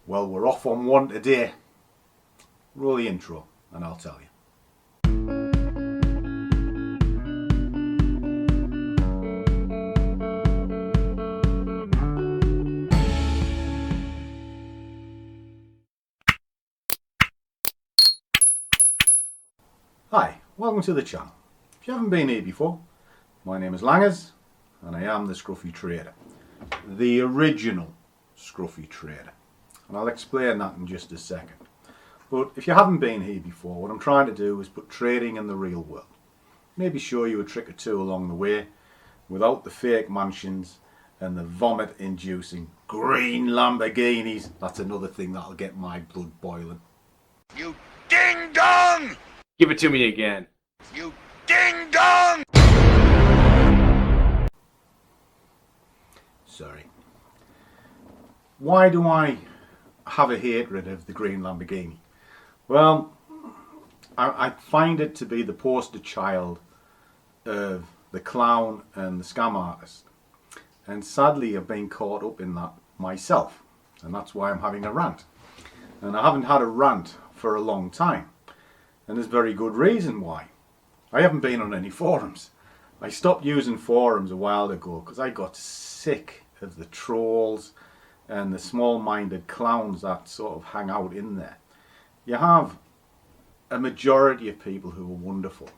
Well, we're off on one today. Roll the intro and I'll tell you. Hi, welcome to the channel. If you haven't been here before, my name is Langers and I am the Scruffy Trader. The original Scruffy Trader. And I'll explain that in just a second. But if you haven't been here before, what I'm trying to do is put trading in the real world. Maybe show you a trick or two along the way without the fake mansions and the vomit-inducing green Lamborghinis. That's another thing that'll get my blood boiling. You ding-dong! Give it to me again. You ding-dong! Sorry. Why do I have a hatred of the green Lamborghini? Well, I find it to be the poster child of the clown and the scam artist. And sadly I've been caught up in that myself. And that's why I'm having a rant. And I haven't had a rant for a long time. And there's very good reason why. I haven't been on any forums. I stopped using forums a while ago because I got sick of the trolls and the small-minded clowns that sort of hang out in there. You have a majority of people who are wonderful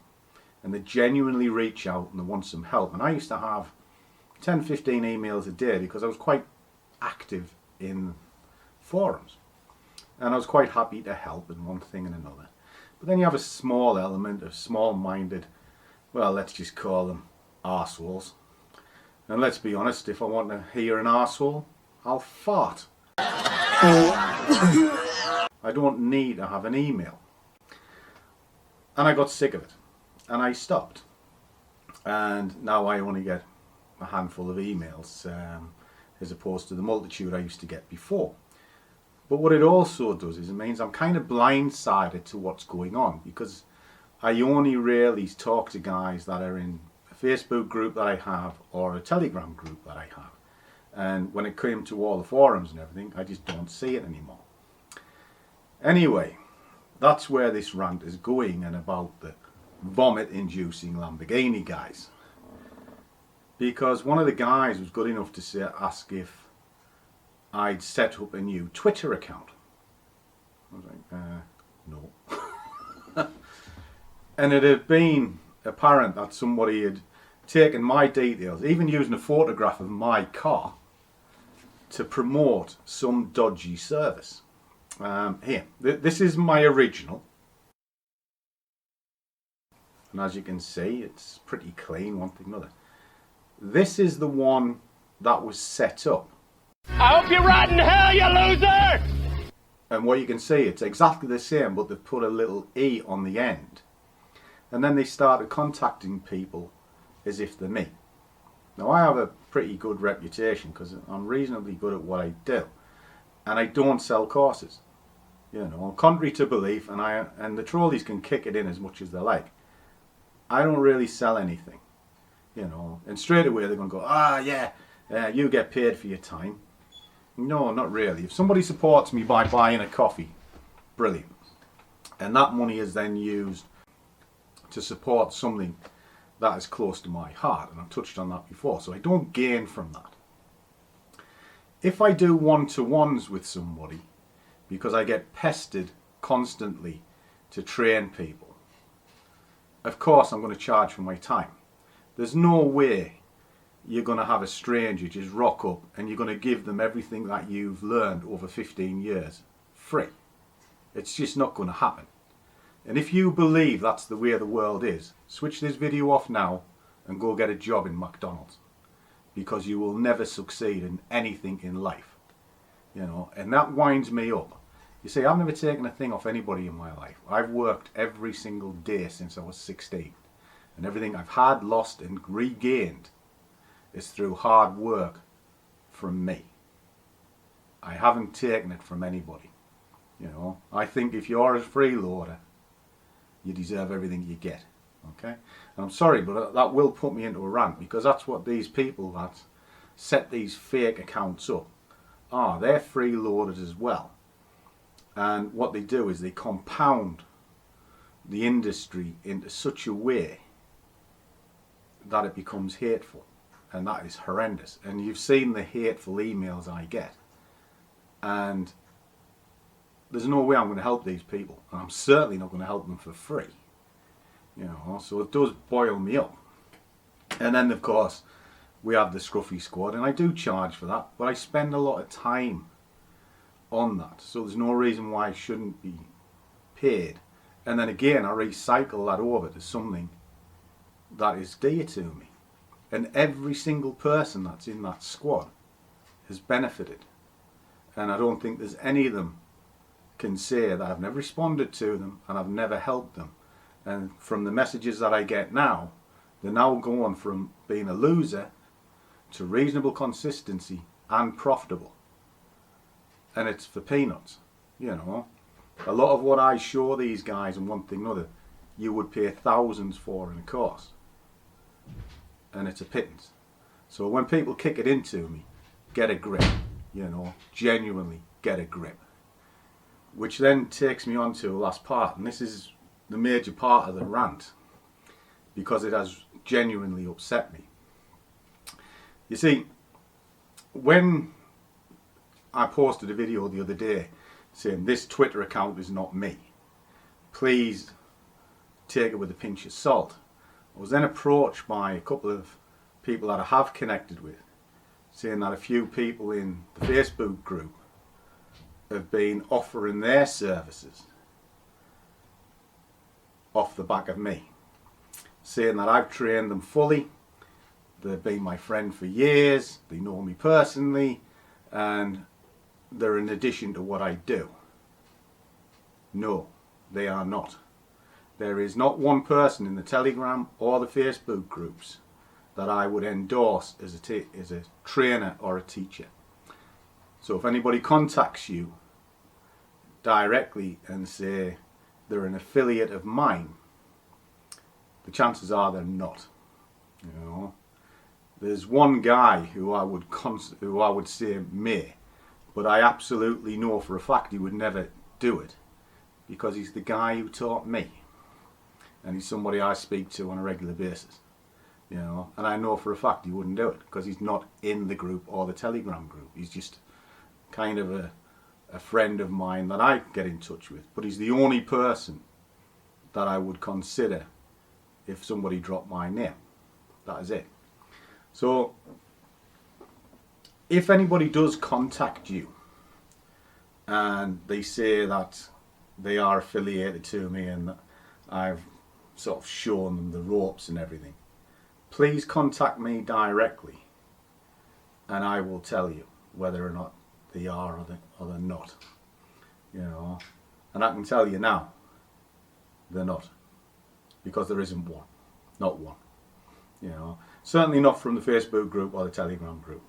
and they genuinely reach out and they want some help. And I used to have 10-15 emails a day because I was quite active in forums. And I was quite happy to help in one thing and another. But then you have a small element of small-minded, well, let's just call them arseholes. And let's be honest, if I want to hear an arsehole, I'll fart. I don't need to have an email. And I got sick of it. And I stopped. And now I only get a handful of emails as opposed to the multitude I used to get before. But what it also does is it means I'm kind of blindsided to what's going on, because I only really talk to guys that are in a Facebook group that I have or a Telegram group that I have. And when it came to all the forums and everything, I just don't see it anymore. Anyway, that's where this rant is going, and about the vomit-inducing Lamborghini guys. Because one of the guys was good enough to ask if I'd set up a new Twitter account. I was like, no. And it had been apparent that somebody had taken my details, even using a photograph of my car, to promote some dodgy service. Here, this is my original. And as you can see, it's pretty clean, one thing or another. This is the one that was set up. I hope you rot in hell, you loser! And what you can see, it's exactly the same, but they've put a little E on the end. And then they started contacting people as if they're me. Now I have a pretty good reputation because I'm reasonably good at what I do. And I don't sell courses. You know, contrary to belief, and the trolleys can kick it in as much as they like. I don't really sell anything. You know, and straight away they're going to go, you get paid for your time. No, not really. If somebody supports me by buying a coffee, brilliant. And that money is then used to support something that is close to my heart. And I've touched on that before. So I don't gain from that. If I do one-to-ones with somebody, because I get pestered constantly to train people, of course I'm going to charge for my time. There's no way you're going to have a stranger just rock up and you're going to give them everything that you've learned over 15 years free. It's just not going to happen. And if you believe that's the way the world is, switch this video off now and go get a job in McDonald's, because you will never succeed in anything in life. You know, and that winds me up. You see, I've never taken a thing off anybody in my life. I've worked every single day since I was 16. And everything I've had, lost and regained is through hard work from me. I haven't taken it from anybody. You know, I think if you're a freeloader, you deserve everything you get. Okay? And I'm sorry, but that will put me into a rant, because that's what these people that set these fake accounts up are. They're freeloaders as well. And what they do is they compound the industry into such a way that it becomes hateful, and that is horrendous. And you've seen the hateful emails I get, and there's no way I'm going to help these people, and I'm certainly not going to help them for free, you know. So it does boil me up. And then of course we have the Scruffy Squad, and I do charge for that, but I spend a lot of time on that, so there's no reason why I shouldn't be paid. And then again, I recycle that over to something that is dear to me. And every single person that's in that squad has benefited. And I don't think there's any of them can say that I've never responded to them and I've never helped them. And from the messages that I get now, they're now going from being a loser to reasonable consistency and profitable. And it's for peanuts, you know. A lot of what I show these guys and one thing or another, you would pay thousands for in a course. And it's a pittance. So when people kick it into me, get a grip, you know, genuinely get a grip. Which then takes me on to the last part, and this is the major part of the rant, because it has genuinely upset me. You see, when I posted a video the other day saying this Twitter account is not me, please take it with a pinch of salt, I was then approached by a couple of people that I have connected with, saying that a few people in the Facebook group have been offering their services off the back of me, saying that I've trained them fully, they've been my friend for years, they know me personally, and they're an addition to what I do. No, they are not. There is not one person in the Telegram or the Facebook groups that I would endorse as a trainer or a teacher. So if anybody contacts you directly and say they're an affiliate of mine, the chances are they're not. You know, there's one guy who I would say may, but I absolutely know for a fact he would never do it, because he's the guy who taught me, and he's somebody I speak to on a regular basis, you know, and I know for a fact he wouldn't do it because he's not in the group or the Telegram group. He's just kind of a friend of mine that I get in touch with, but he's the only person that I would consider if somebody dropped my name. That is it. So if anybody does contact you and they say that they are affiliated to me and that I've sort of shown them the ropes and everything, please contact me directly and I will tell you whether or not they are or they're not, you know. And I can tell you now, they're not, because there isn't one, not one, you know. Certainly not from the Facebook group or the Telegram group.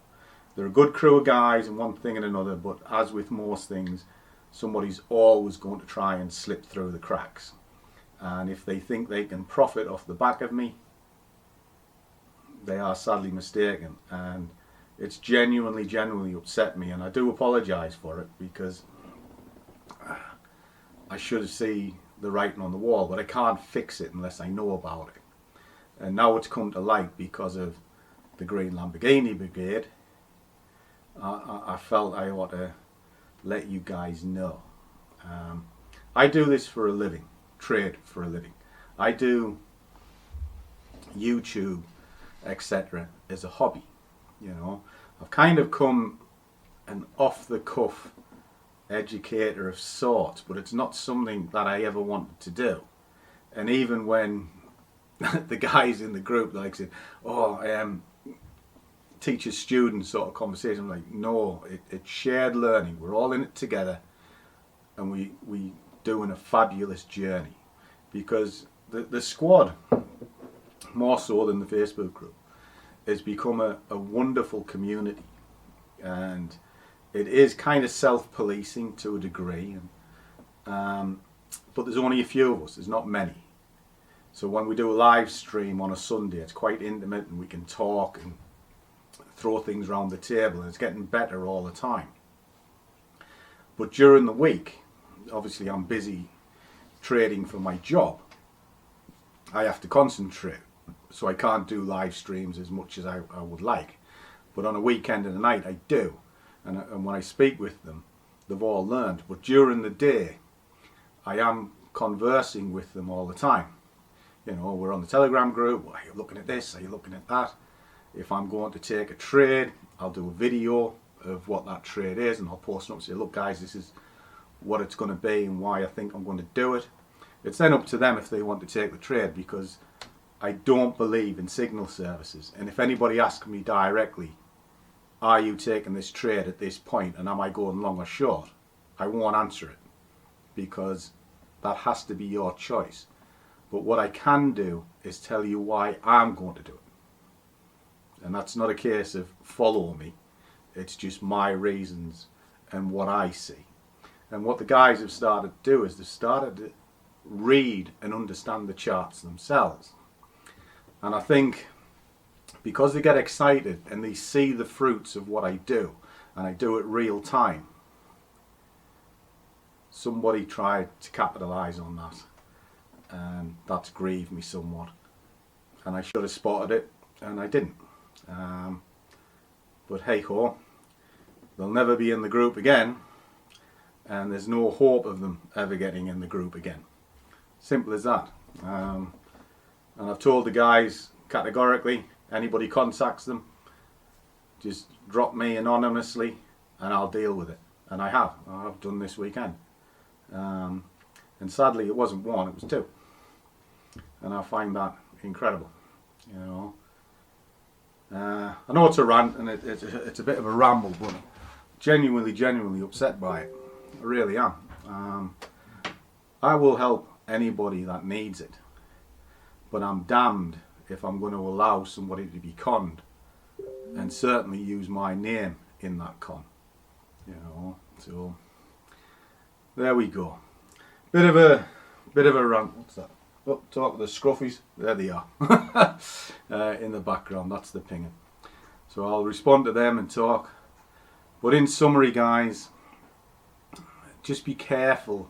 They're a good crew of guys and one thing and another, but as with most things, somebody's always going to try and slip through the cracks. And if they think they can profit off the back of me, they are sadly mistaken. And it's genuinely upset me, and I do apologise for it, because I should see the writing on the wall, but I can't fix it unless I know about it. And now it's come to light because of the Green Lamborghini Brigade. I felt I ought to let you guys know. I do this for a living, trade for a living. I do YouTube, etc. as a hobby. You know, I've kind of come an off-the-cuff educator of sorts, but it's not something that I ever wanted to do. And even when the guys in the group like said, teacher student sort of conversation, I'm like, no, it's shared learning. We're all in it together, and we doing a fabulous journey, because the squad, more so than the Facebook group, has become a wonderful community, and it is kind of self-policing to a degree, and but there's only a few of us, there's not many. So when we do a live stream on a Sunday, it's quite intimate and we can talk and throw things around the table, and it's getting better all the time. But during the week, obviously I'm busy trading for my job, I have to concentrate, so I can't do live streams as much as I would like. But on a weekend and a night I do, and when I speak with them, they've all learned. But during the day I am conversing with them all the time. You know, we're on the Telegram group. Are you looking at this? Are you looking at that? If I'm going to take a trade, I'll do a video of what that trade is, and I'll post it up and say, look guys, this is what it's going to be and why I think I'm going to do it. It's then up to them if they want to take the trade, because I don't believe in signal services. And if anybody asks me directly, are you taking this trade at this point and am I going long or short, I won't answer it, because that has to be your choice. But what I can do is tell you why I'm going to do it. And that's not a case of follow me. It's just my reasons and what I see. And what the guys have started to do is they've started to read and understand the charts themselves. And I think because they get excited and they see the fruits of what I do, and I do it real time, somebody tried to capitalise on that, and that's grieved me somewhat. And I should have spotted it, and I didn't. But hey ho, they'll never be in the group again, and there's no hope of them ever getting in the group again. Simple as that. And I've told the guys categorically, anybody contacts them, just drop me anonymously and I'll deal with it. And I've done this weekend. And sadly it wasn't one, it was two. And I find that incredible, you know. I know it's a rant and it's a bit of a ramble, but genuinely upset by it. I really am. I will help anybody that needs it, but I'm damned if I'm going to allow somebody to be conned, and certainly use my name in that con, you know. So there we go. Bit of a rant. What's that? Oh, talk of the scruffies. There they are. In the background, that's the pinging. So I'll respond to them and talk. But in summary, guys, just be careful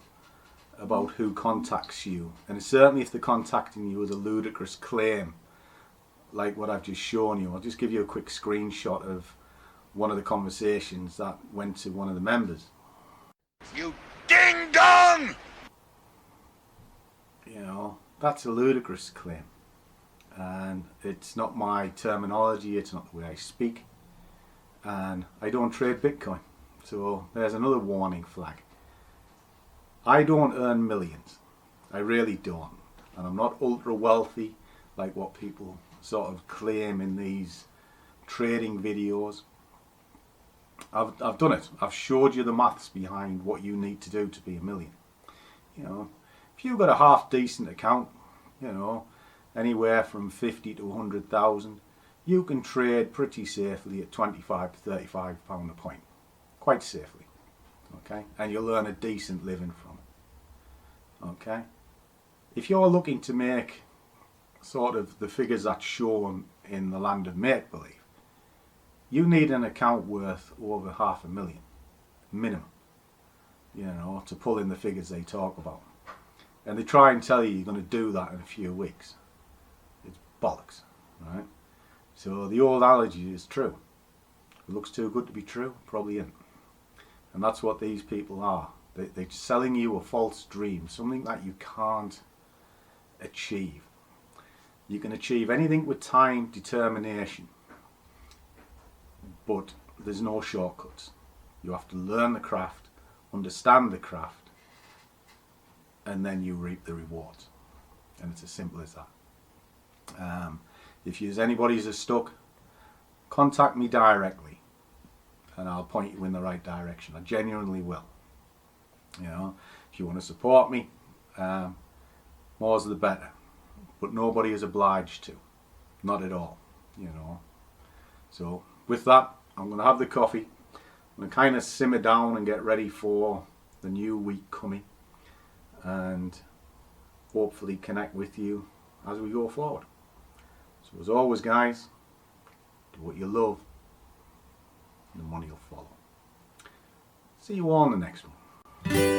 about who contacts you, and certainly if they're contacting you with a ludicrous claim like what I've just shown you. I'll just give you a quick screenshot of one of the conversations that went to one of the members. You ding dong! You know, that's a ludicrous claim, and it's not my terminology, it's not the way I speak, and I don't trade Bitcoin, so there's another warning flag. I don't earn millions, I really don't, and I'm not ultra wealthy like what people sort of claim in these trading videos. I've done it. I've showed you the maths behind what you need to do to be a million. You know, if you've got a half decent account, you know, anywhere from 50 to 100,000, you can trade pretty safely at 25 to 35 pound a point, quite safely. Okay, and you'll earn a decent living from it. Okay, if you're looking to make sort of the figures that's shown in the land of make-believe, you need an account worth over 500,000 minimum, you know, to pull in the figures they talk about. And they try and tell you you're going to do that in a few weeks. It's bollocks, right? So the old analogy is true. It looks too good to be true, probably isn't. And that's what these people are. They're selling you a false dream, something that you can't achieve. You can achieve anything with time, determination, but there's no shortcuts. You have to learn the craft, understand the craft, and then you reap the rewards. And it's as simple as that. If anybody's stuck, contact me directly and I'll point you in the right direction. I genuinely will. You know, if you want to support me, more's the better. But nobody is obliged to. Not at all, you know. So with that, I'm going to have the coffee. I'm going to kind of simmer down and get ready for the new week coming. And hopefully connect with you as we go forward. So as always, guys, do what you love and the money will follow. See you all in the next one.